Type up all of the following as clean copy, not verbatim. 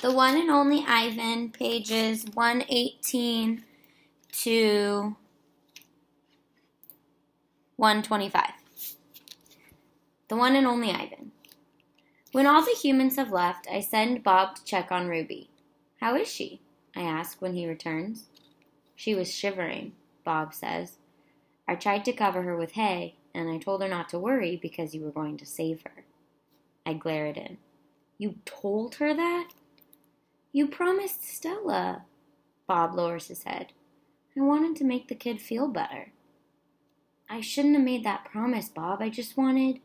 The One and Only Ivan, pages 118 to 125. The One and Only Ivan. When all the humans have left, I send Bob to check on Ruby. How is she? I ask when he returns. She was shivering, Bob says. I tried to cover her with hay, and I told her not to worry because you were going to save her. I glare at him. You told her that? You promised Stella. Bob lowers his head. I wanted to make the kid feel better. I shouldn't have made that promise, Bob. I just wanted...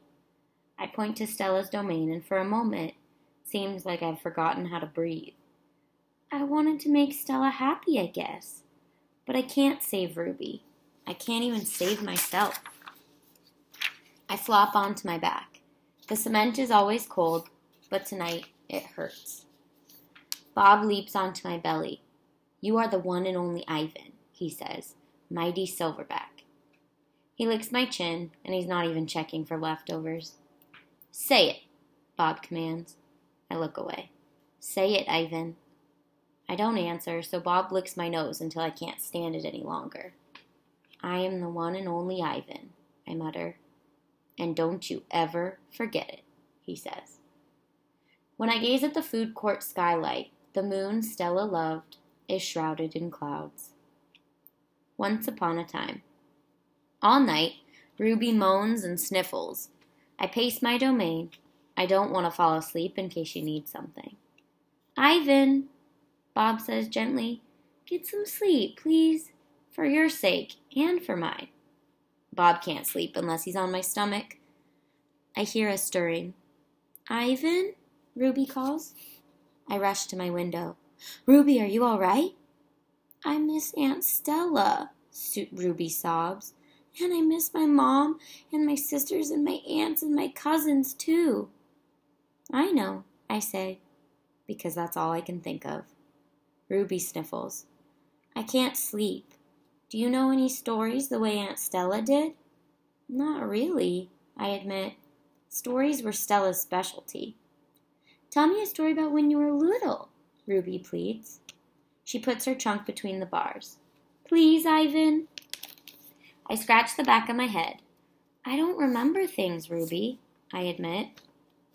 I point to Stella's domain, and for a moment, it seems like I've forgotten how to breathe. I wanted to make Stella happy, I guess. But I can't save Ruby. I can't even save myself. I flop onto my back. The cement is always cold, but tonight it hurts. Bob leaps onto my belly. You are the one and only Ivan, he says, mighty silverback. He licks my chin, and he's not even checking for leftovers. Say it, Bob commands. I look away. Say it, Ivan. I don't answer, so Bob licks my nose until I can't stand it any longer. I am the one and only Ivan, I mutter. And don't you ever forget it, he says. When I gaze at the food court skylight, the moon Stella loved is shrouded in clouds. Once upon a time. All night, Ruby moans and sniffles. I pace my domain. I don't want to fall asleep in case she needs something. Ivan, Bob says gently, get some sleep, please, for your sake and for mine. Bob can't sleep unless he's on my stomach. I hear a stirring. Ivan, Ruby calls. I rush to my window. Ruby, are you all right? I miss Aunt Stella, Ruby sobs. And I miss my mom and my sisters and my aunts and my cousins, too. I know, I say, because that's all I can think of. Ruby sniffles. I can't sleep. Do you know any stories the way Aunt Stella did? Not really, I admit. Stories were Stella's specialty. Tell me a story about when you were little, Ruby pleads. She puts her trunk between the bars. Please, Ivan. I scratch the back of my head. I don't remember things, Ruby, I admit.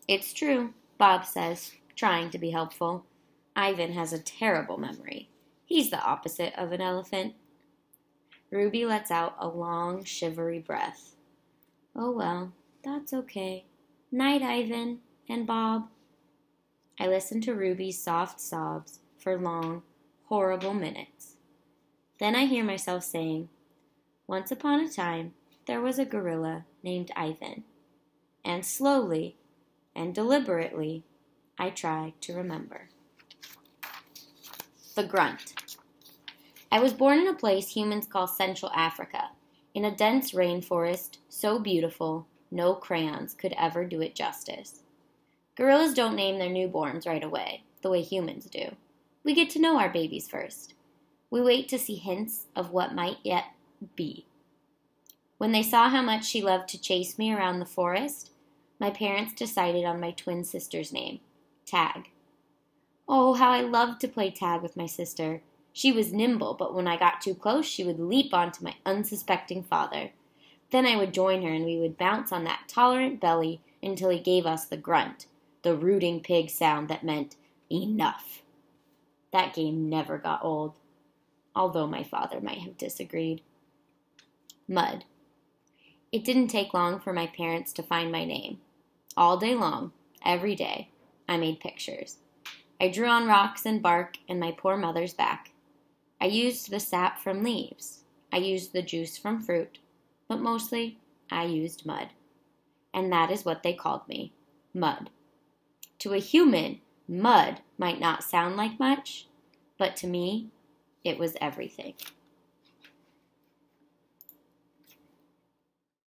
It's true, Bob says, trying to be helpful. Ivan has a terrible memory. He's the opposite of an elephant. Ruby lets out a long, shivery breath. Oh well, that's okay. Night, Ivan and Bob. I listen to Ruby's soft sobs for long, horrible minutes. Then I hear myself saying, once upon a time, there was a gorilla named Ivan. And slowly and deliberately, I try to remember. The Grunt. I was born in a place humans call Central Africa, in a dense rainforest so beautiful no crayons could ever do it justice. Gorillas don't name their newborns right away, the way humans do. We get to know our babies first. We wait to see hints of what might yet be. When they saw how much she loved to chase me around the forest, my parents decided on my twin sister's name, Tag. Oh, how I loved to play tag with my sister. She was nimble, but when I got too close, she would leap onto my unsuspecting father. Then I would join her, and we would bounce on that tolerant belly until he gave us the grunt, the rooting pig sound that meant enough. That game never got old, although my father might have disagreed. Mud. It didn't take long for my parents to find my name. All day long, every day, I made pictures. I drew on rocks and bark and my poor mother's back. I used the sap from leaves. I used the juice from fruit. But mostly, I used mud. And that is what they called me, Mud. To a human, mud might not sound like much, but to me, it was everything.